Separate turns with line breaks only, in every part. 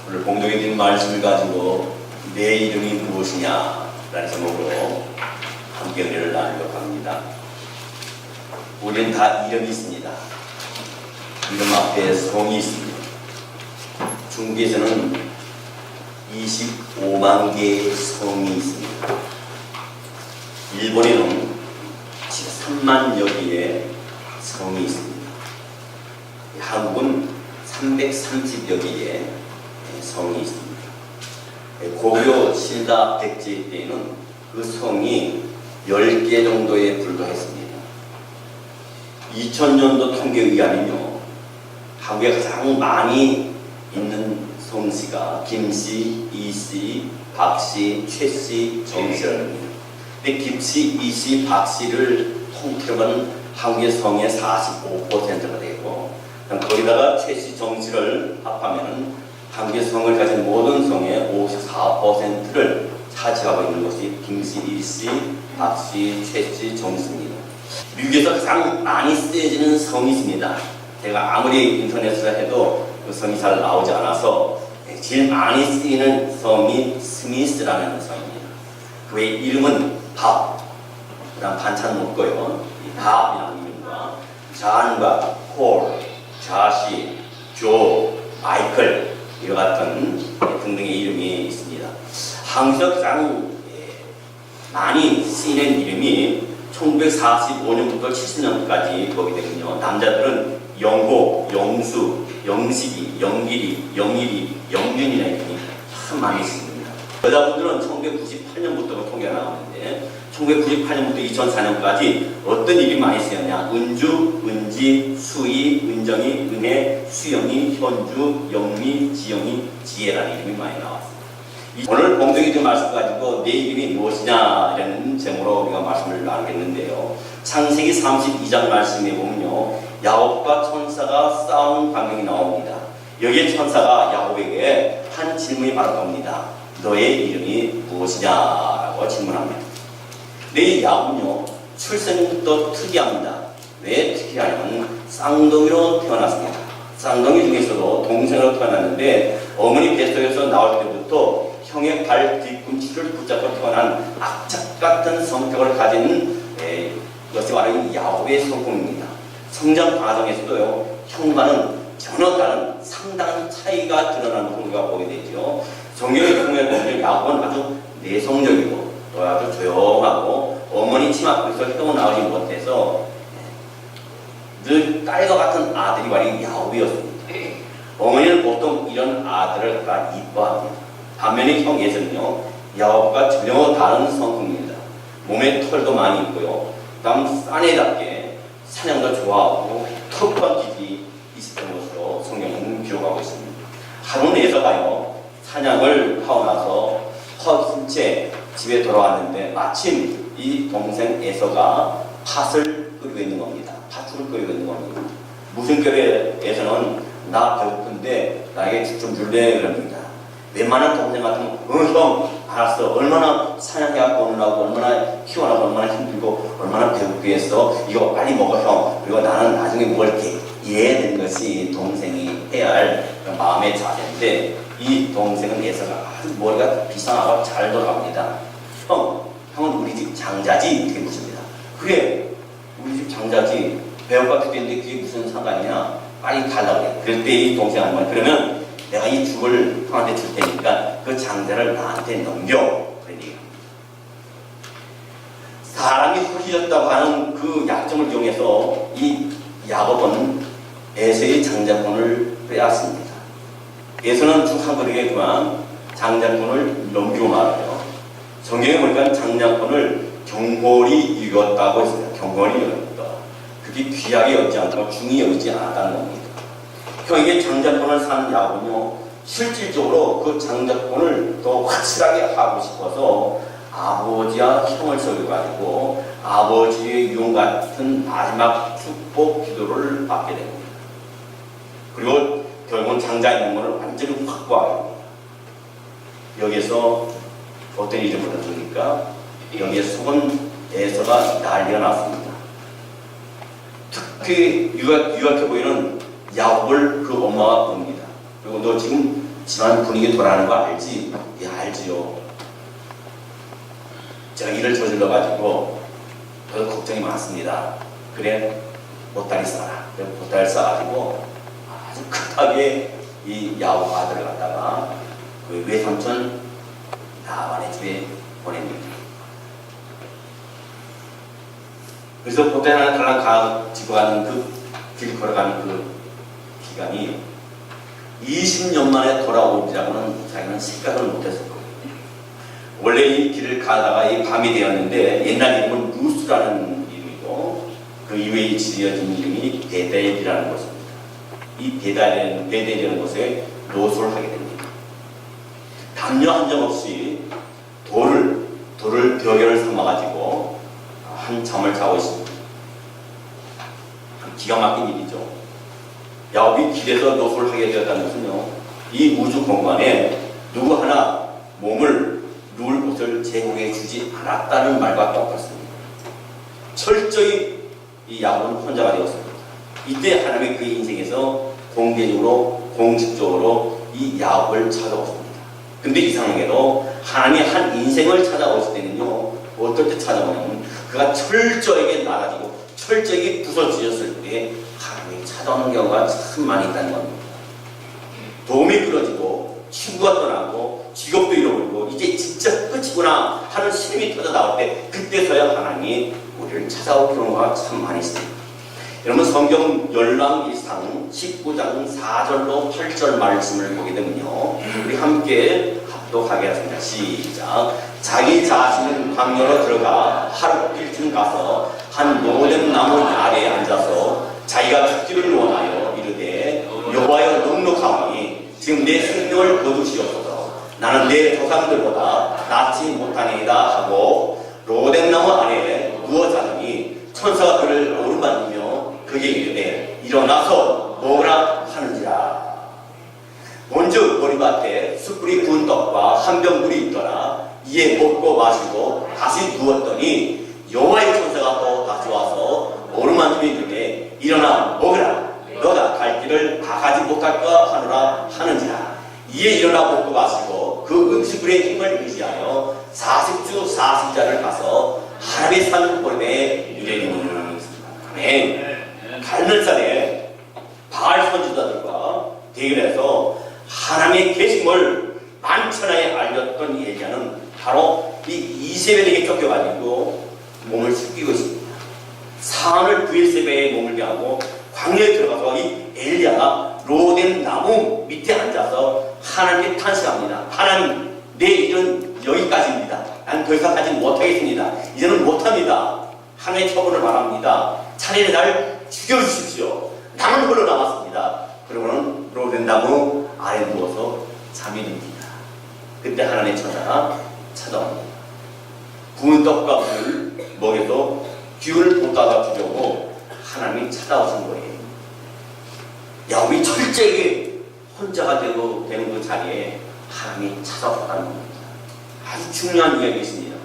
오늘 공동에 드린 말씀을 가지고 내 이름이 무엇이냐 라는 제목으로 함께 은혜를 나누려고 합니다. 우리는 다 이름이 있습니다. 이름 앞에 성이 있습니다. 중국에서는 25만 개의 성이 있습니다. 일본에는 13만여 개의 성이 있습니다. 한국은 330여 개의 성이 있습니다. 고려 신라 백제 때에는 그 성이 10개 정도에 불과했습니다. 2000년도 통계에 의하면요, 한국에 가장 많이 있는 성씨가 김씨, 이씨, 박씨, 최씨, 정씨랍니다. 근데 김씨, 이씨, 박씨를 통틀어보면 한국의 성의 45%가 되고, 거기다가 최씨, 정씨를 합하면 한국의 성을 가진 모든 성의 54%를 차지하고 있는 것이 김씨, 이씨, 박씨, 최씨, 정씨입니다. 미국에서 가장 많이 쓰여지는 성이 있습니다. 제가 아무리 인터넷으로 해도 그 성이 잘 나오지 않아서 제일 많이 쓰이는 성이 스미스라는 성입니다. 그의 이름은 밥, 그 다음 반찬 먹고요. 이 밥이라는 이름과 잔과 콜, 자시, 조, 마이클 이와 같은 등등의 이름이 있습니다. 한국에서 가장 많이 쓰이는 이름이 1945년부터 70년까지 보게 되면요, 남자들은 영호, 영수, 영식이, 영길이, 영일이, 영윤이나 이름이 참 많이 있습니다. 여자분들은 1998년부터 통계가 나오는데 1998년부터 2004년까지 어떤 일이 많이 쓰였냐? 은주, 은지, 수희, 은정이, 은혜, 수영이, 현주, 영미, 지영이, 지혜라는 이름이 많이 나왔습니다. 오늘 공동의 그 말씀 가지고 내 이름이 무엇이냐 이런 제목으로 우리가 말씀을 나누겠는데요. 창세기 32장 말씀에 보면요, 야곱과 천사가 싸우는 장면이 나옵니다. 여기에 천사가 야곱에게 한 질문이 바로 겁니다. 너의 이름이 무엇이냐라고 질문합니다. 내 야곱은요, 출생이 또 특이합니다. 왜 특이하냐면 쌍둥이로 태어났습니다. 쌍둥이 중에서도 동생으로 태어났는데 어머니 뱃속에서 나올 때부터 형의 발 뒤꿈치를 붙잡고 태어난 악착 같은 성격을 가진 것이 바로 이 야곱의 성품입니다. 성장 과정에서도요, 형과는 전혀 다른 상당한 차이가 드러나는 공부가 보게 되죠. 성경의 경우에 보면 야곱은 아주 내성적이고 또 아주 조용하고 어머니 침 앞에서 헤어나오지 못해서 늘 딸과 같은 아들이 바로 야곱이었습니다. 어머니는 보통 이런 아들을 다 이뻐합니다. 반면에 형에서는요, 야곱과 전혀 다른 성품입니다. 몸에 털도 많이 있고요, 다음 사내답게 사냥도 좋아하고 턱과 깊이 있었던 것으로 성경은 기록하고 있습니다. 하루는 에서가요, 사냥을 하고 나서 헛은 채 집에 돌아왔는데 마침 이 동생 에서가 팥을 끓이고 있는 겁니다. 팥죽을 끓이고 있는 겁니다. 무슨 결에 에서는 나 배고픈데 나에게 죽 좀 줄래? 그럽니다. 웬만한 동생 같으면 형 알았어, 얼마나 사냥해갖고 오느라고 얼마나 키워나고 얼마나 힘들고 얼마나 배고프게 했어, 이거 빨리 먹어 형, 그리고 나는 나중에 먹을게, 이래야 되는 것이 동생이 해야 할 마음의 자세인데 이 동생은 예서가 아주 머리가 비상하고 잘 돌아갑니다. 형은 우리 집 장자지? 이렇게 묻습니다. 그래, 우리 집 장자지, 배고파 죽겠는데 그게 무슨 상관이냐, 빨리 달라고 해. 그럴 때 이 동생은 말, 그러면 내가 이 죽을 형한테 줄 테니까 그 장자를 나한테 넘겨. 그런 얘기입니다. 사람이 허기졌다고 하는 그 약점을 이용해서 이 야곱은 에서의 장자권을 빼앗습니다. 에서는 죽 한 그릇에만 장자권을 넘기고 말아요. 성경에 보니까 장자권을 경홀이 이겼다고 했습니다. 경홀이 이겼다. 그게 귀하게 여기지 않고 중히 여기지 않았다는 겁니다. 형에게 장자권을 산 야곱은요, 실질적으로 그 장자권을 더 확실하게 하고 싶어서 아버지와 형을 속여가지고 아버지의 유언 같은 마지막 축복 기도를 받게 됩니다. 그리고 결국은 장자의 명분을 완전히 확보하게 됩니다. 여기에서 어떤 일이 벌어집니까? 여기에 속은 에서가 난리가 났습니다. 특히 유약해 보이는 야곱을 그 엄마가 봅니다. 그리고 너 지금 집안 분위기 돌아가는 거 알지? 예, 알지요. 제가 일을 저질러가지고 별 걱정이 많습니다. 그래, 보따리 싸라. 그래, 보따리 싸가지고 아주 급하게 이 야후 아들을 갖다가 그 외삼촌 나만의 집에 보냅니다. 그래서 보따리 하나 달랑 가지고 가는 그 길 걸어가는 그 기간이 20년 만에 돌아오자고는 자기는 생각을 못했을 거예요. 원래 이 길을 가다가 이 밤이 되었는데 옛날 이름은 루스라는 이름이고 그 이후에 지어진 이름이 베델이라는 곳입니다. 이 베델이라는 곳에 노소를 하게 됩니다. 담요 한 점 없이 돌을 벽을 삼아가지고 한잠을 자고 있습니다. 기가 막힌 일이죠. 야곱이 길에서 노소를 하게 되었다는 것은요, 이 우주 공간에 누구 하나 몸을 누울 곳을 제공해 주지 않았다는 말과 똑같습니다. 철저히 이 야곱은 혼자가 되었습니다. 이때 하나님의 그의 인생에서 공개적으로 공식적으로 이 야곱을 찾아오십니다. 근데 이상하게도 하나님이 한 인생을 찾아오실 때는요, 어떨 때 찾아오냐면 그가 철저하게 나아지고 철저하게 부서지셨을 때 하나님이 찾아오는 경우가 참 많이 있다는 겁니다. 도움이 끊어지고 친구가 떠나고 직업도 잃어버리고 이제 진짜 끝이구나 하는 신임이 터져 나올 때 그때서야 하나님이 우리를 찾아올 경우가 참 많이 있습니다. 여러분 성경 열왕기상 19장 4절로 8절 말씀을 보게 되면요, 우리 함께 합독하게 하겠습니다. 시작. 자기 자신은 광야로 들어가 하루 일쯤 가서 한 모든 나무 아래에 앉아서 자기가 죽기를 원하여 이르되 여호와여 넉넉하오니 지금 내 생명을 거두시옵소서. 나는 내 조상들보다 낫지 못하니이다 하고 로뎀나무 아래에 누워 자더니 천사가 그를 어루만지며 그에게 이르되 일어나서 먹으라 하는지라. 본즉 보리밭에 숯불이 구운 떡과 한 병물이 있더라. 이에 먹고 마시고 다시 누웠더니 여호와의 천사가 또 다시 와서 어루만지며 이르되 일어나 먹으라. 너가 갈 길을 다 가지 못할까 하노라 하는지라. 이에 일어나 먹고 마시고 그 음식물의 힘을 의지하여 40주 40자를 가서 하나님의 산 보림에 이르니라. 아멘. 갈멜산에 바알 선지자들과 대결해서 하나님의 계심을 만천하에 알렸던 엘리야는 바로 이 이세벨에게 쫓겨가지고 몸을 숨기고 있습니다. 사흘 9일세배에 몸을 배하고 광야에 들어가서 이 엘리야가 로뎀 나무 밑에 앉아서 하나님께 탄식합니다. 하나님, 내 일은 여기까지입니다. 난 더 이상 하지 못하겠습니다. 이제는 못합니다. 하나님의 처분을 말합니다. 차라리 날 죽여주십시오. 나는 홀로 남았습니다. 그러고는 로뎀 나무 아래 누워서 잠이 듭니다. 그때 하나님의 천사가 찾아옵니다. 구운 떡과 물을 먹여서 기운을 돋아가 주려고 하나님이 찾아오신 거예요. 야곱이 철저하게 혼자가 되는 그 자리에 하나님이 찾아왔다는 겁니다. 아주 중요한 이야기가 있습니다.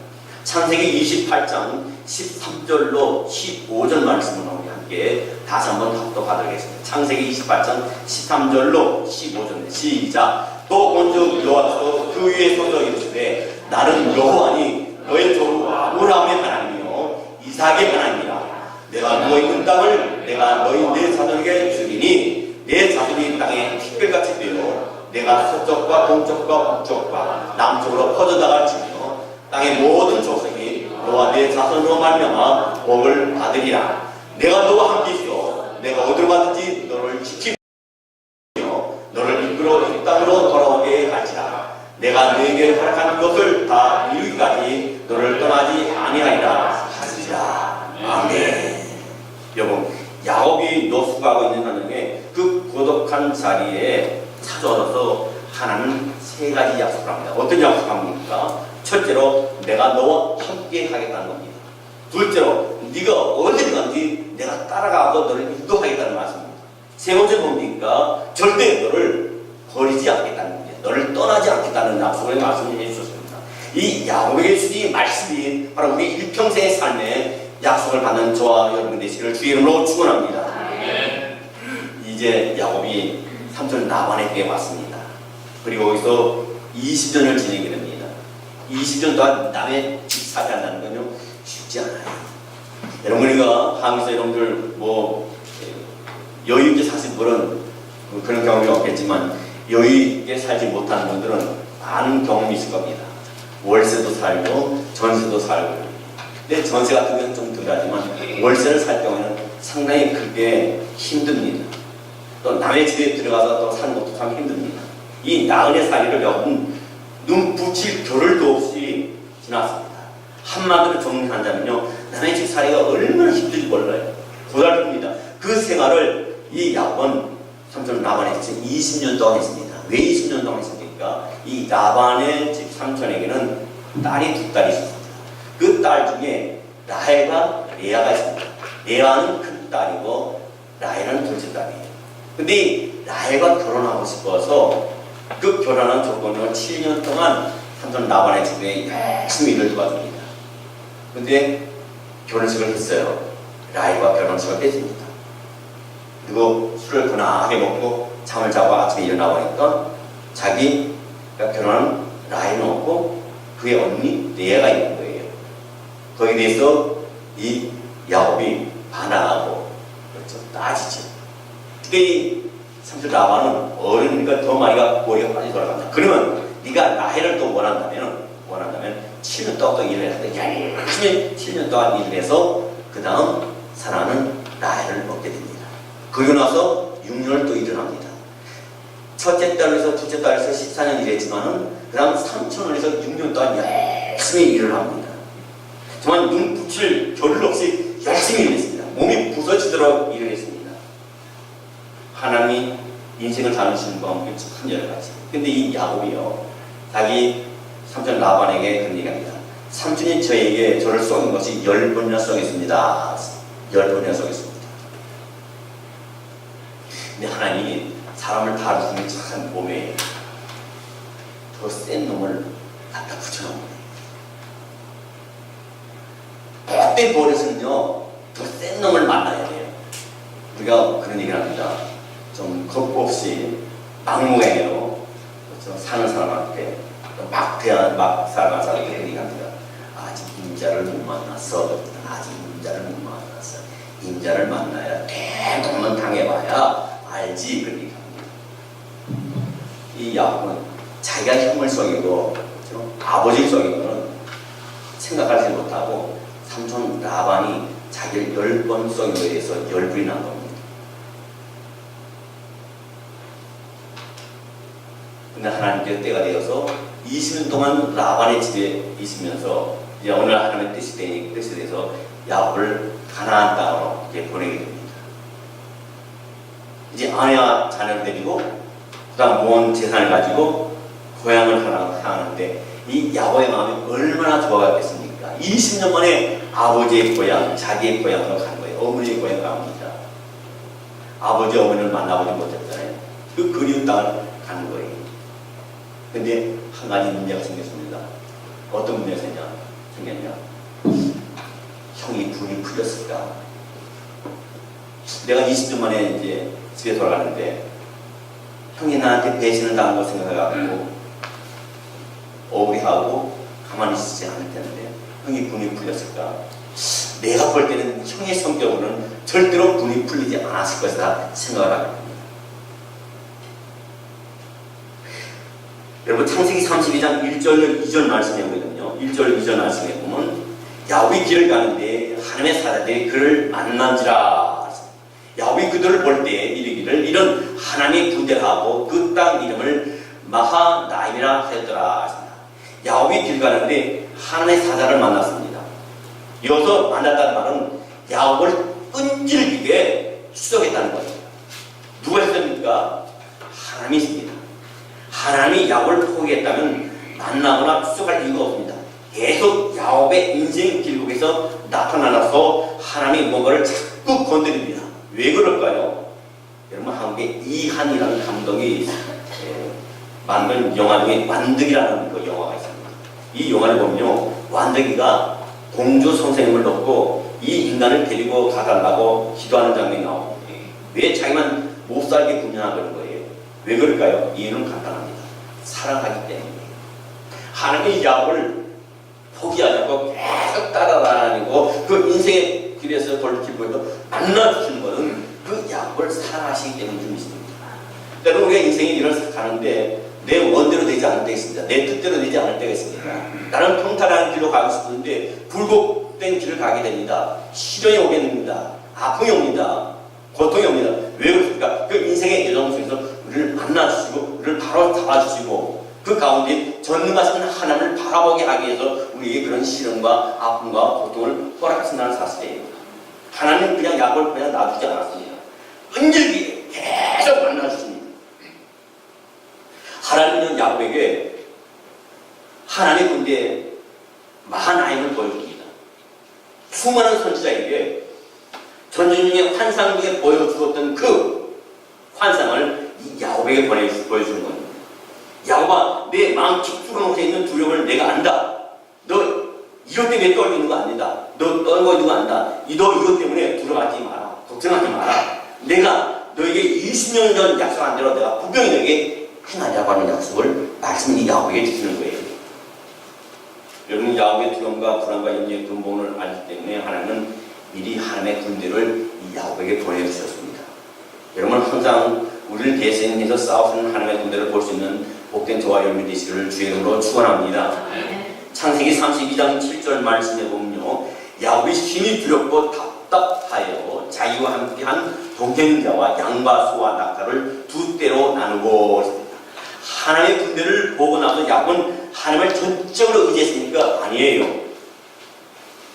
창세기 28장 13절로 15절 말씀을 우리 함께 다시 한번 합독하도록 하겠습니다. 창세기 28장 13절로 15절 시작. 또 본즉 여호와께서 그 위에 서서 이르시되 나는 여호와니 너의 종 아브라함의 하나님이요 이삭의 하나님이라. 내가 누워있는 땅을 내가 내 자손에게 주리니 내 자손이 땅에 티끌같이 되어 내가 서쪽과 동쪽과 북쪽과 남쪽으로 퍼져나갈지며 땅의 모든 족속이 너와 내 자손으로 말미암아 복을 받으리라. 내가 너와 함께 있어 내가 어디로 가든지 너를 지키며 너를 이끌어 이 땅으로 돌아오게 할지라. 내가 너에게 허락한 것을 다 이루기까지 너를 떠나지 아니하리라 하시리라. 아멘. 여러분, 야곱이 노숙하고 있는 하늘에 그 고독한 자리에 찾아와서 하나님은 세 가지 약속을 합니다. 어떤 약속합니까? 첫째로 내가 너와 함께 하겠다는 겁니다. 둘째로 네가 어디를 간지 내가 따라가고 너를 인도하겠다는 말씀입니다. 세 번째 뭡니까? 절대 너를 버리지 않겠다는 겁니다. 너를 떠나지 않겠다는 약속을 말씀해 주셨습니다. 이 야곱에게 주신 이 말씀이 바로 우리 일평생의 삶에 약속을 받는 저와 여러분 되시기를 주의 이름으로 축원합니다. 이제 야곱이 삼촌 라반에게 왔습니다. 그리고 거기서 20년을 지내게 됩니다. 20년 동안 남의 집 차지한다는 건요 쉽지 않아요. 여러분 우리가 한국에서 여러분들 뭐 여유 있게 사실 그런 경험이 없겠지만 여유 있게 살지 못하는 분들은 많은 경험이 있을 겁니다. 월세도 살고 전세도 살고. 근데 전세 같은 경우는 좀 덜하지만 월세를 살 경우에는 상당히 그게 힘듭니다. 또 남의 집에 들어가서 또 사는 것도 참 힘듭니다. 이 나그네 살이를 여러분 눈 붙일 겨를도 없이 지났습니다. 한마디로 정리한다면요, 남의 집 살이가 얼마나 힘들지 몰라요. 고달픕니다. 그 생활을 이 야곱은 삼촌 라반의 집 20년 동안 했습니다. 왜 20년 동안 했습니까? 이 라반의 집 삼촌에게는 딸이 두 딸이 있었습니다. 그 딸 중에 라헬과 레아가 있습니다. 레아는 큰 딸이고 라헬은 둘째 딸이에요. 근데 이 라헬과 결혼하고 싶어서 그 결혼한 조건으로 7년 동안 삼촌 라반의 집에 열심히 일을 도와줍니다. 근데 결혼식을 했어요. 라헬과 결혼식을 했습니다. 그리고 술을 거나하게 먹고 잠을 자고 아침에 일어나고 하니까 자기가 결혼한 라헬은 없고 그의 언니 레아가 있는 거예요. 거기에 대해서 이 야곱이 반항하고 그렇죠, 따지죠. 그때 이 삼촌 라반은 어리니까 더 머리가 빨리 돌아간다. 그러면 네가 라헬을 또 원한다면 7년 동안 또 일을 했는데 열심히 7년 동안 일을 해서 그 다음 사랑하는 라헬을 얻게 됩니다. 그리고 나서 6년을 또 일을 합니다. 첫째 딸에서 둘째 딸에서 14년 일했지만은 그 다음 삼촌을 해서 6년 동안 열심히 일을 합니다. 정말 눈 붙일 겨를 없이 열심히 일했습니다. 몸이 부서지도록 일을 했습니다. 하나님이 인생을 나누시는 방법이 참 여러 가지. 근데 이 야곱이요, 자기 삼촌 라반에게 그런 얘기합니다. 삼촌이 저를 쏘는 것이 10번이나 쏘겠습니다. 10번이나 쏘겠습니다. 근데 하나님이 사람을 다루는 참 몸에 더 센 놈을 갖다 붙여놓은 그때 버릇은요, 더 센 놈을 만나야 돼요. 우리가 그런 얘기를 합니다. 좀 겁 없이 막무가내로 그렇죠? 사는 사람한테 막 살아가서 이렇게 얘기합니다. 아직 임자를 못 만났어. 아직 임자를 못 만났어. 임자를 만나야 대동은 당해봐야 알지. 그런 얘기합니다. 이 야곱은 자기가 형을 속이고 그렇죠? 아버지를 속이고는 생각하지 못하고 삼촌 라반이 자기를 10번 쏘인 거에 대해서 열불이 난 겁니다. 근데 하나님께서 때가 되어서 20년 동안 라반의 집에 있으면서 이제 오늘 하나님의 뜻이 돼서 야곱을 가나안 땅으로 이제 보내게 됩니다. 이제 아내와 자녀를 데리고 그다음 모은 재산을 가지고 고향을 향하는데 이 야곱의 마음이 얼마나 좋아갔겠습니까? 20년 만에 아버지의 고향, 자기의 고향으로 간 거예요. 어머니의 고향으로 갑니다. 아버지, 어머니를 만나보지 못했잖아요. 그 그리운 땅을 가는 거예요. 근데 한 가지 문제가 생겼습니다. 어떤 문제가 생겼냐? 형이 분이 풀렸을까? 내가 20년 만에 이제 집에 돌아가는데 형이 나한테 배신을 당한 거 생각해가지고 억울해하고 가만히 있지 않을 텐데 형이 분이 풀렸을까? 내가 볼 때는 형의 성격으로는 절대로 분이 풀리지 않았을 것이다 생각을 하게 됩니다. 여러분 창세기 32장 1절 2절 말씀해 보거든요. 1절 2절 말씀해 보면 야곱이 길을 가는데 하나님의 사자들이 그를 만난지라. 야곱이 그들을 볼 때 이르기를 이런 하나님의 군대하고 그 땅 이름을 마하나임이라 하였더라. 야곱이 길 가는데 하나님의 사자를 만났습니다. 여기서 만났다는 말은 야곱을 끈질기게 추적했다는 거예요. 누가 했습니까? 하나님이 있습니다. 하나님이 야곱을 포기했다면 만나거나 추적할 이유가 없습니다. 계속 야곱의 인생 길목에서 나타나서 하나님이 뭔가를 자꾸 건드립니다. 왜 그럴까요? 여러분 한국에 이한이라는 감독이 만든 영화 중에 완득이라는 그 영화가 있습니다. 이 영화를 보면요, 완득이가 공주 선생님을 놓고 이 인간을 데리고 가달라고 기도하는 장면이 나옵니다. 왜 자기만 못 살게 군면하는 거예요? 왜 그럴까요? 이유는 간단합니다. 사랑하기 때문에 하나님의 야곱을 포기하냐고 계속 따라다니고 그 인생의 길에서 돌이키고도 만나주시는 것은 그 야곱을 사랑하시기 때문인 줄 믿습니다. 때로는 우리가 인생의 길을 가는데 내 원대로 되지 않을 때가 있습니다. 내 뜻대로 되지 않을 때가 있습니다. 나는 평탄한 길로 가고 싶은데 굴곡된 길을 가게 됩니다. 시련이 오게 됩니다. 아픔이 옵니다. 고통이 옵니다. 왜 그렇습니까? 그 인생의 여정 속에서 우리를 만나주시고 우리를 바로 잡아주시고 그 가운데 전능하신 하나님을 바라보게 하기 위해서 우리에게 그런 시련과 아픔과 고통을 허락하신다는 사실이에요. 하나님은 그냥 야곱을 그냥 놔두지 않았습니다. 은질기게 계속 만나주십니다. 하나님은 야곱에게 하나님의 군대에 마하나임을 보여줍니다. 수많은 선지자에게 전쟁 중에 환상 중에 보여주었던 그 환상을 이 야곱에게 보여주는 겁니다. 야곱아, 내 마음 깊숙한 곳에 있는 두려움을 내가 안다. 너 이것 때문에 떨고 있는 거 아니다. 너 떨고 있는 거 안다. 너 이것 때문에 두려워하지 마라. 걱정하지 마라. 내가 너에게 20년 전 약속한 대로 내가 분명히 너에게 행하자고 하는 약속을 말씀이 야곱에게 주시는 거예요. 여러분, 야곱의 두려움과 불안과 염려의 근본을 알기 때문에 하나님은 미리 하나님의 군대를 이 야곱에게 보내주셨습니다. 여러분, 항상 우리를 대신해서 싸우시는 하나님의 군대를 볼 수 있는 복된 저와 여러분이 되시기를 주의 이름으로 축원합니다. 창세기 32장 7절 말씀에 보면요, 야곱이 심히 두렵고 답답하여 자기와 함께한 동행자와 양과 소와 낙타를 두 떼로 나누고 하나님의 군대를 보고 나서 야곱은 하나님을 전적으로 의지했습니까? 아니에요.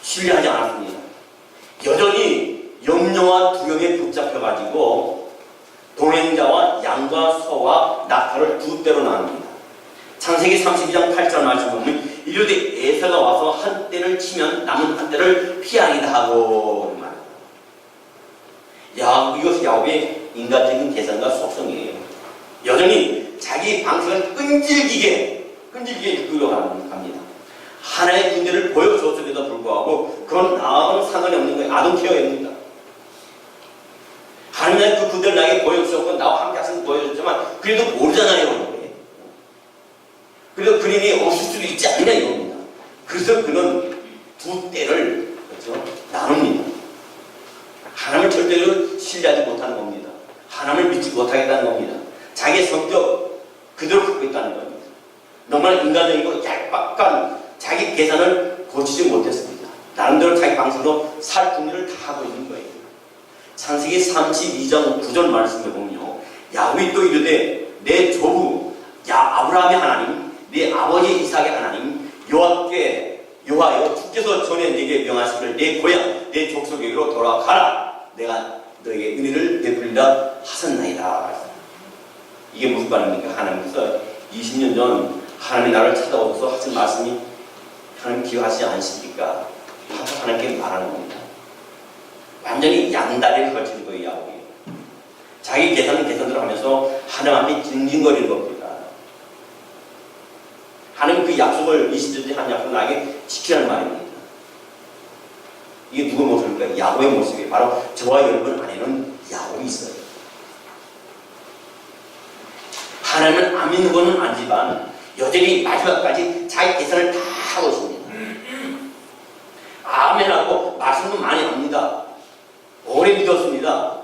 신뢰하지 않았습니다. 여전히 염려와 두려움에 붙잡혀가지고 동행자와 양과 소와 낙타를 두 떼로 나눕니다. 창세기 32장 8절 말씀 보면 이르되 에서가 와서 한 떼를 치면 남은 한 떼를 피하리다 하고 말입니다. 이것이 야곱의 인간적인 계산과 속성이에요. 여전히 자기 방식을 끈질기게 이끌어 갑니다. 하나의 군대를 보여줬음에도 불구하고 그건 나하고는 상관이 없는 거예요. 아동케어입니다. 하나님은 그 군대를 나에게 보여주셨고 나와 함께 하시는 보여줬지만 그래도 모르잖아요. 그래서 그림이 없을 수도 있지 않냐 이겁니다. 그래서 그는 두 떼를 그렇죠? 나눕니다. 하나님을 절대로 신뢰하지 못하는 겁니다. 하나님을 믿지 못하겠다는 겁니다. 자기의 성격 그대로 갖고 있다는 겁니다. 너무나 인간적이고 얄팍한 자기 계산을 고치지 못했습니다. 나름대로 자기 방식으로 살 궁리를 다 하고 있는 거예요. 창세기 32장 9절 말씀에 보면요, 야곱이 또 이르되 내 조부 아브라함의 하나님 내 아버지 이삭의 하나님 여호와여 주께서 전에 네게 명하시기를 내 고향 내 족속에게로 돌아가라. 내가 너에게 은혜를 베풀리라 하셨나이다. 이게 무슨 말입니까? 하나님께서 20년 전 하나님이 나를 찾아오셔서 하신 말씀이 하나님 기억하시지 않으십니까? 하나님께 말하는 겁니다. 완전히 양다리를 걸치는 거예요. 야곱이. 자기 계산대로 하면서 하나님 앞에 징징거리는 겁니다. 하나님 그 약속을 20년 한 약속을 나에게 지키라는 말입니다. 이게 누구 모습입니까? 야곱의 모습이에요. 바로 저와 여러분 안에는 야곱이 있어요. 하나님을 안 믿는 것은 아니지만 여전히 마지막까지 자기 계산을 다 하고 있습니다. 아멘하고 말씀도 많이 합니다. 오래 믿었습니다.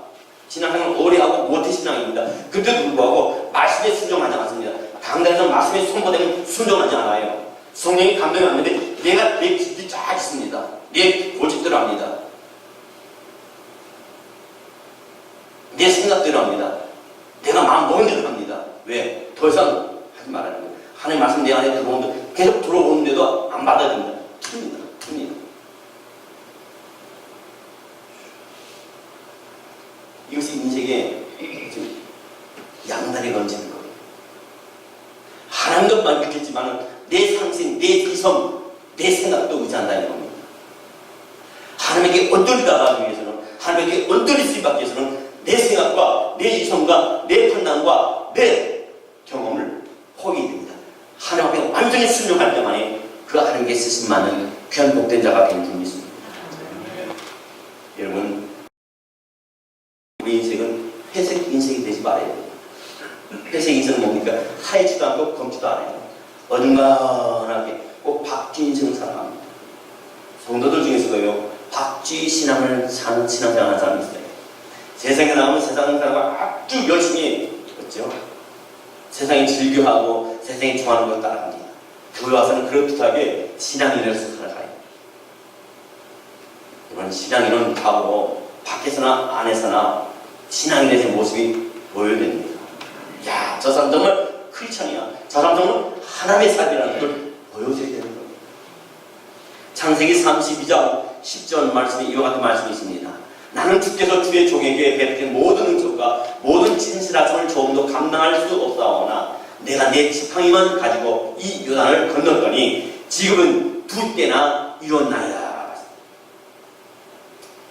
신앙생활을 오래 하고 못해 신앙입니다. 그런데도 불구하고 말씀에 순종하지 않습니다. 강단에서 말씀에 선포되면 순종하지 않아요. 성령이 감동이 왔는데 내가 내 깊이 쫙 있습니다. 내 고집대로 합니다. 내 생각대로 합니다. 내가 마음 먹은 대로 합니다. 왜? 더 이상 하지 말라는 거예요. 하나님 말씀 내 안에 들어오는데 계속 들어오는데도 안 받아줍니다. 틉니다. 이것이 인생의 양다리 건지는 거예요. 하나님 것만 믿겠지만 내 상생, 내 이성, 내 생각도 의지한다는 겁니다. 하나님에게 얹어리다가기 위해서는, 하나님에게 얹어릴 수 있기 위해서는 내 생각과 내 이성과 내 판단과 내 경험을 포기해야 됩니다. 하나님 앞에 완전히 순종할 때만에 그 하나님께 쓰심 많은 귀한 복된 자가 되는 줄 믿습니다. 여러분, 우리 인생은 회색 인생이 되지 말아야 돼요. 회색 인생은 뭡니까? 하얘지도 않고 검지도 어중간하게 꼭 박쥐인생을 살아갑니다. 성도들 중에서도요, 박쥐 신앙을 사는 신앙생활하는 사람이 있어요. 세상에 나오면 세상 사람과 아주 열심히, 그렇죠? 세상에 즐겨하고 세상에 좋아하는 걸 따라갑니다. 교회 와서는 그럴듯하게 신앙인으로서 살아가요. 이런 신앙인은 바로 밖에서나 안에서나 신앙인의 모습이 보여야 됩니다. 야, 저 사람 정말 크리스천이야. 저 사람 정말 하나님의 사람이라는 걸 보여줘야 되는 겁니다. 창세기 32장 10절 말씀에 이와 같은 말씀이 있습니다. 나는 주께서 주의 종에게 베푸신 모든 은총과 모든 진실하심을 조금도 감당할 수 없사오나 내가 내 지팡이만 가지고 이 요단을 건넜더니 지금은 두 때나 이뤘나이다.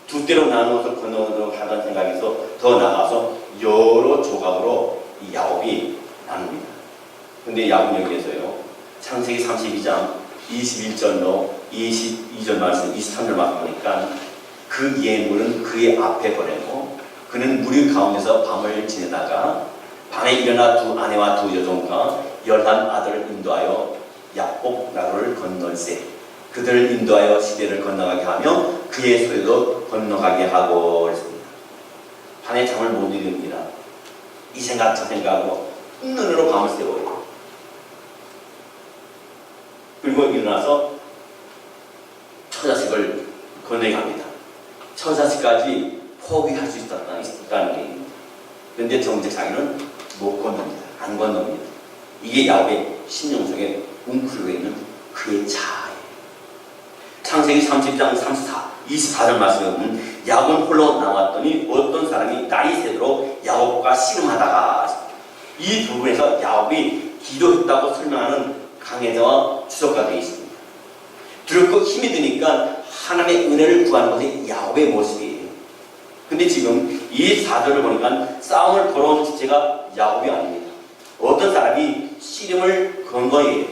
두 때로 나누어서 건너도록 하던 생각에서 더 나가서 여러 조각으로 이 야곱이 나눕니다. 근데 야곱 여기에서요, 창세기 32장 21절로 22절 말씀, 23절 말씀 보니까 그 예물은 그의 앞에 보내고 그는 무리 가운데서 밤을 지내다가 밤에 일어나 두 아내와 두 여종과 11 아들을 인도하여 야복 나루를 건널세 그들을 인도하여 시대를 건너가게 하며 그의 소유도 건너가게 하고 그랬습니다. 밤에 잠을 못 이룹니다. 이 생각 저 생각하고 눈으로 밤을 새워요. 그리고 일어나서 처자식을 건너게 합니다. 처자식까지 포기할 수 있다는 얘기입니다. 그런데 정작 자기는 못 건넙니다. 안 건넙니다. 이게 야곱의 심령 속에 웅크리고 있는 그의 자아예요. 창세기 30장 24절 말씀에 보면 야곱은 홀로 나왔더니 어떤 사람이 날이 새도록 야곱과 씨름하다가, 이 부분에서 야곱이 기도했다고 설명하는 강해자와 추적가 되어 있습니다. 두렵고 힘이 드니까 하나님의 은혜를 구하는 것이 야곱의 모습이에요. 근데 지금 이 4절을 보니까 싸움을 걸어온 주체가 야곱이 아닙니다. 어떤 사람이 씨름을 건 거예요.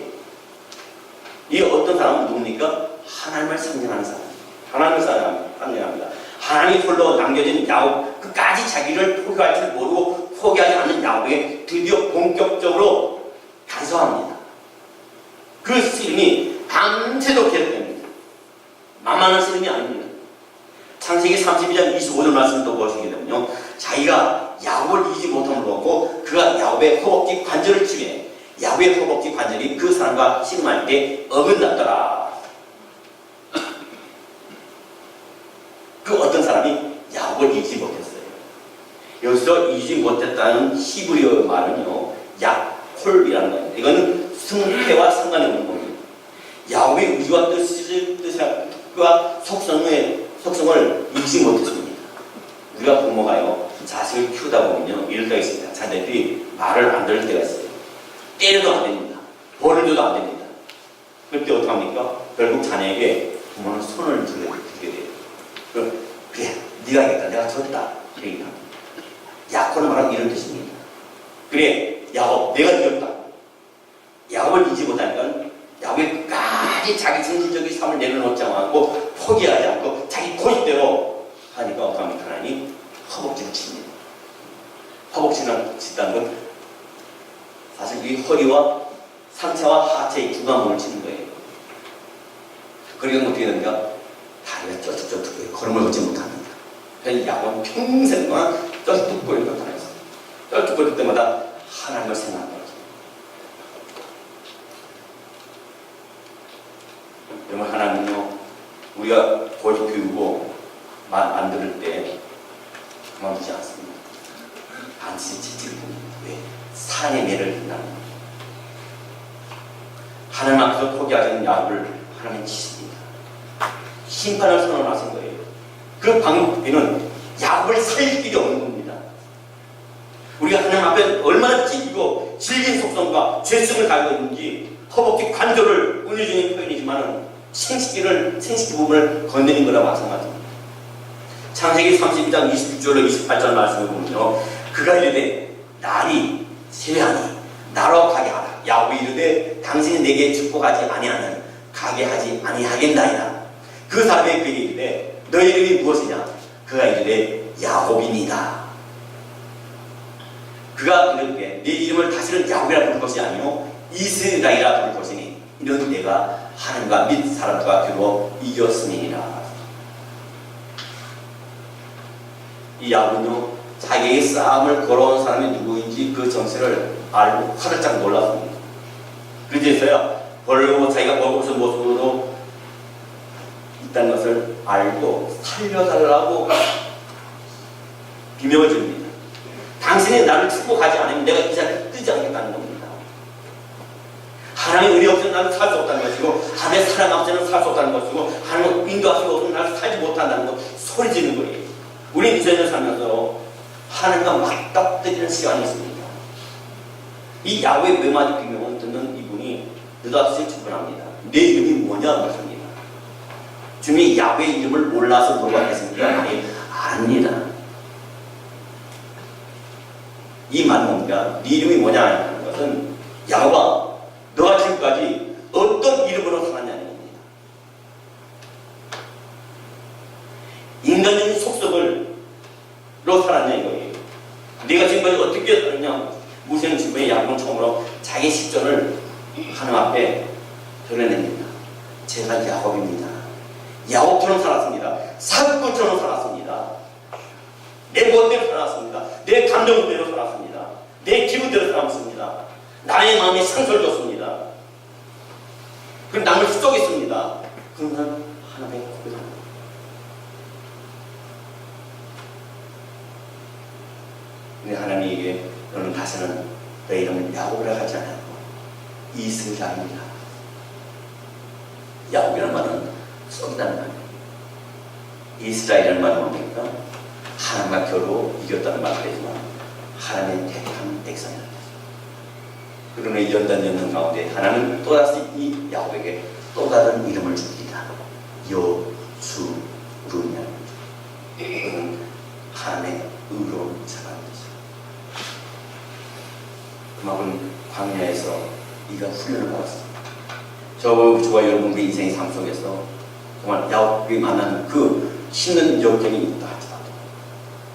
이 어떤 사람은 누굽니까? 하나님을 상징하는 사람. 하나님을 상징합니다. 하나님이 홀로 남겨진 야곱, 끝까지 자기를 포기할 줄 모르고 포기하지 않는 야곱에게 드디어 본격적으로 간섭합니다. 그 씨름이 밤새도록 계속됩니다. 만만한 씨름이 아닙니다. 창세기 32장 25절 말씀을 또 보시게 되면요, 자기가 야곱을 이기지 못함을 보고 그가 야곱의 허벅지 관절을 치매 야곱의 허벅지 관절이 그 사람과 씨름할 때 어긋났더라. 그 어떤 사람이 야곱을 이기지 못했어요. 여기서 이기지 못했다는 히브리어 말은요, 약홀이라는 거예요. 이거는 승패와 상관이 없는 겁니다. 야곱의 의지와 뜻과 속성을 이기지 못했습니다. 우리가 부모가요, 자식을 키우다 보면요, 이럴 때가 있습니다. 자녀들이 말을 안 들을 때가 있어요. 때려도 안 됩니다. 벌을 줘도 안 됩니다. 그때 어떡합니까? 결국 자녀에게 부모는 손을 들게 돼요. 그래, 네가 하겠다. 내가 졌다. 그 얘기합니다. 야곱을 말하면 이런 뜻입니다. 그래, 야곱, 내가 이겼다. 야곱을 이기지 못하니까 야곱이 끝까지 자기 정신적인 삶을 내려놓지 않고 포기하지 않고 자기 고집대로 하니까 어떡합니까? 하나님 허벅지를 칩니다. 허벅지를 친다는 건 사실 이 허리와 상체와 하체의 중간부분을 치는 거예요. 그러니까 어떻게 되는가? 다리가 쩔뚝쩔뚝 걸음을 걷지 못합니다. 그래서 야곱은 평생 동안 쩔뚝거리고 다녔어요. 쩔뚝거릴 때마다 하나님을 생각하는 거죠. 정말 하나님은요, 우리가 골프 키우고 말 안 들을 때 그만두지 않습니다. 반드시 채찍을 봅니다. 왜? 사랑의 매를 빛나는 거죠. 하나님 앞에서 포기하지 않는 야곱을 하나님은 치십니다. 심판을 선언하신 거예요. 그 방법에는 야곱을 살릴 길이 없는 겁니다. 우리가 하나님 앞에 얼마나 찔기고 질긴 속성과 죄성을 가지고 있는지 허벅지 관절을 올려주는 표현이지만 생식기 부분을 건드린 거나 마찬가지입니다. 창세기 32장 26절로 28절 말씀을 보면요, 그가 이르되 날이 새하니 나로 가게 하라. 야곱이 이르되 당신이 내게 축복하지 아니하면 가게 하지 아니하겠나이다. 그 사람이 그에게 이르되 너의 이름이 무엇이냐? 그가 이르되 야곱이니이다. 그가 이르되 네 이름을 다시는 야곱이라 부를 것이 아니요 이스라엘아 부를 것이니 이런 내가 하나님과 및 사람과 겨루 이겼음이니라. 이 야곱은요 자기의 싸움을 걸어온 사람이 누구인지 그 정체를 알고 화들짝 놀랐습니다. 그래서야 벌고 자기가 벌고 있는 모습으로 있다는 것을 알고 살려달라고 비명을 줍니다. 당신이 나를 축복하지 않으면 내가 이 자리를 뜨지 않겠다는 겁니다. 하나님의 은혜 없이는 나는 살 수 없다는 것이고 하나님의 사랑 없이는 살 수 없다는 것이고 하나님의 인도하심이 없이는 나는 살지 못한다는 것 소리 지르는 거예요. 우리 인생을 살면서 하나님과 맞닥뜨리는 시간이 있습니다. 이 야훼의 몇 비명을 듣는 이분이 느닷없이 질문합니다. 내 이름이 뭐냐 말합니다. 주님이 야훼의 이름을 몰라서 물어봤겠습니까? 아니, 아닙니다. 이 말은 뭡니까? 네 이름이 뭐냐 하는 것은 야곱아, 너가 지금까지 어떤 이름으로 살았냐는 겁니다. 인간적인 속성으로 살았냐 이거예요. 내가 지금까지 어떻게 살았냐. 무슨 질문에 야곱은 처음으로 자기 실존을 하나님 앞에 드러냅니다. 제가 야곱입니다. 야곱처럼 살았습니다. 사기꾼처럼 살았습니다. 내 멋대로 살았습니다. 내 감정대로 살았습니다. 내 기분대로 살았습니다. 나의 마음이 상처를 줬습니다. 그럼 남을 휘저겠습니다. 그러면 하나님의 고백합니다. 근데 하나님에게 너는 다시는 내 이름을 야곱이라 하지 않고 이스라엘이라. 야곱이라는 말은 썩이다는 말이에요. 이스라엘이라는 말은 뭡니까? 하나님과 겨루 이겼다는 말을 하지만 하나님의 택한 백성이라는 거죠. 그러나 연단 가운데 하나님은 또다시 이 야곱에게 또 다른 이름을 줍니다. 여수루냐. 그는 하나님의 의로운 자라는 거죠. 그만큼 광야에서 이가 훈련을 받았습니다. 저와 여러분의 인생의 삶 속에서 정말 야곱이 만나는 그 힘든 역경이 있다 할지라도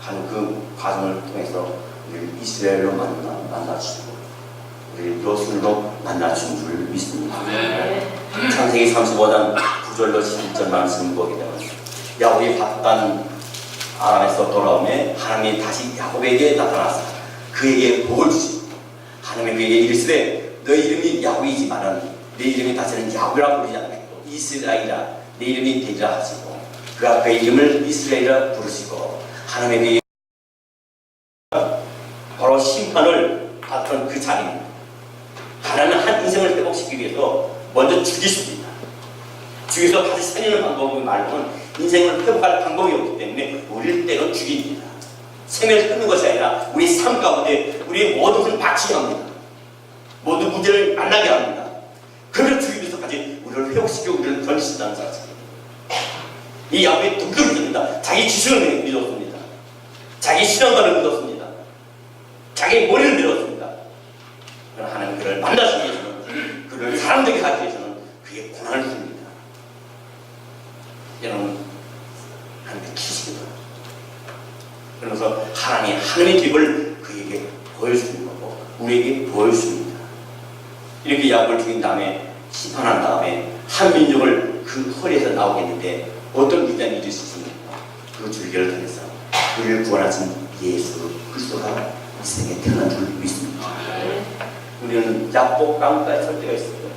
하는 그 과정을 통해서 우리를 이스라엘로 만나주시고 우리를 여수로 만나주신 줄 믿습니다. 창세기 35장 9절로 11절 말씀을 보게 되면 야곱이 바깥 아람에서 돌아오매 하나님이 다시 야곱에게 나타나서 그에게 복을 주시고 하나님이 그에게 이르시되 너희 이름이 야곱이지만은 내 이름이 다시는 야곱이라 부르지 않겠고 이스라엘이라 내 이름이 되리라 하시고 그가 그의 이름을 이스라엘이라 부르시고 하나님의 바로 심판을 받던 그 자리입니다. 하나님은 한 인생을 회복시키기 위해서 먼저 죽이십니다. 죽여서 다시 살리는 방법을 말고는 인생을 회복할 방법이 없기 때문에 우리를 때로 죽입니다. 생명을 끊는 것이 아니라 우리 삶 가운데 우리의 모든 것을 바치게 합니다. 모든 문제를 만나게 합니다. 그를 죽이기 위해서까지 우리를 회복시키고 우리를 건지신다는 사실입니다. 이 야곱이 독특히 믿습니다. 자기 지식을 믿었습니다. 자기 신앙관을 믿었습니다. 자기 머리를 믿었습니다. 그러나 하나님 그를 만나시기 위해서는 그를 사람되게 하기 위해서는 그에게 고난을 줍니다. 여러분 하나님의 키십니다. 그러면서 하나님의 길을 그에게 보여주는 거고 우리에게 보여줍니다. 이렇게 야곱을 죽인 다음에 심판한 다음에 한 민족을 그 허리에서 나오겠는데 어떤 위대한 일이 있었습니까? 그 줄기를 통해서 우리를 구원하신 예수 그리스도가 이 세상에 태어난 줄 믿습니다. 우리는 야복 강가에 설 때가 있습니다.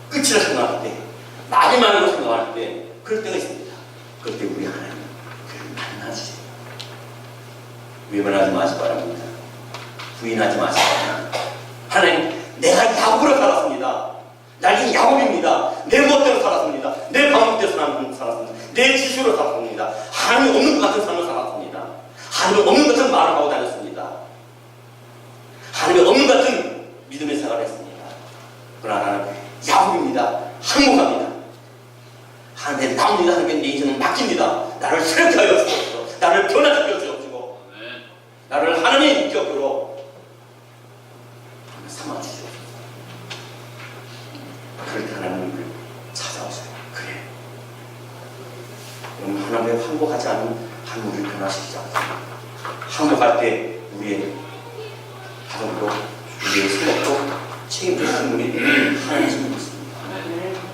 끝을 생각할 때, 마지막으로 생각할 때 그럴 때가 있습니다. 그럴 때 우리 하나님 그를 만나주세요. 외면하지 마시기 바랍니다. 부인하지 마시기 바랍니다. 하나님, 내가 야곱으로 살았습니다. 나는 야곱입니다. 내 멋대로 살았습니다. 내 방법대로 살았습니다. 내 지식으로 살았습니다. 하나님 없는 것 같은 삶을 살았습니다. 하나님 없는 것 같은 말을 하고 다녔습니다. 하나님 없는 것 같은 믿음의 생활을 했습니다. 그러나 나는 야곱입니다. 항복합니다. 하나님 나옵니다. 하나님 내 인생을 맡깁니다. 나를 새롭게 하여 주옵소서. 나를 변화시켜 주옵시고 나를 하나님의 인격으로 삼아주시옵소서. 그렇게 하나님을 찾아오세요. 그래. 그럼 하나님의 항복하지 않은 한 우리를 변화시키지 않습니다. 우리의 가정도 우리의 생각도 책임질 분이 하나님이신 것입니다.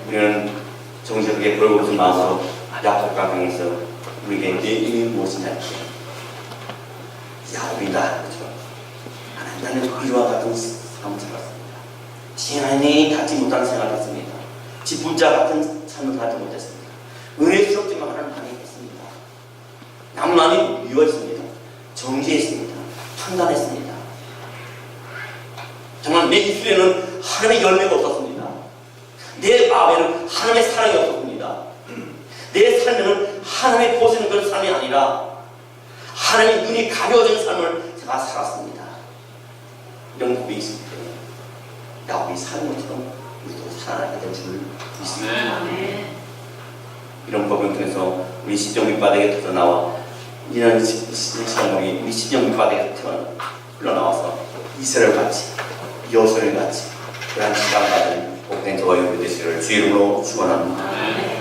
우리는 정직하게 벌거벗은 마음으로 야곱과 강에서 우리에게 내 힘이 무엇이냐 할 때, 야곱이다 그렇죠. 나는 이와 같은 삶을 살았습니다. 지하에 닿지 못하는 생활을 했습니다. 지부자 같은 삶을 살지 못했습니다. 은혜스럽지만 하나님 많이 했습니다. 나무나니 미워했습니다. 정죄했습니다. 판단했습니다. 정말 내 입술에는 하나님의 열매가 없었습니다. 내 마음에는 하나님의 사랑이 없었습니다. 내 삶에는 하나님의 보시는 그런 삶이 아니라 하나님의 눈이 가려진 삶을 제가 살았습니다. 이런 고백이 있을 때 야곱이 사는 것처럼 우리도 살아나게 될 줄 믿습니다. 이런 법을 통해서 우리 시정 밑바닥에 터져나와 이런 시간 우리 시정 밑바닥에 흘러나와서 이스라엘 같이 여호수아 같이 그런 시간 받은 복된 저와 여러분 되시기를 주의 이름으로 축원합니다.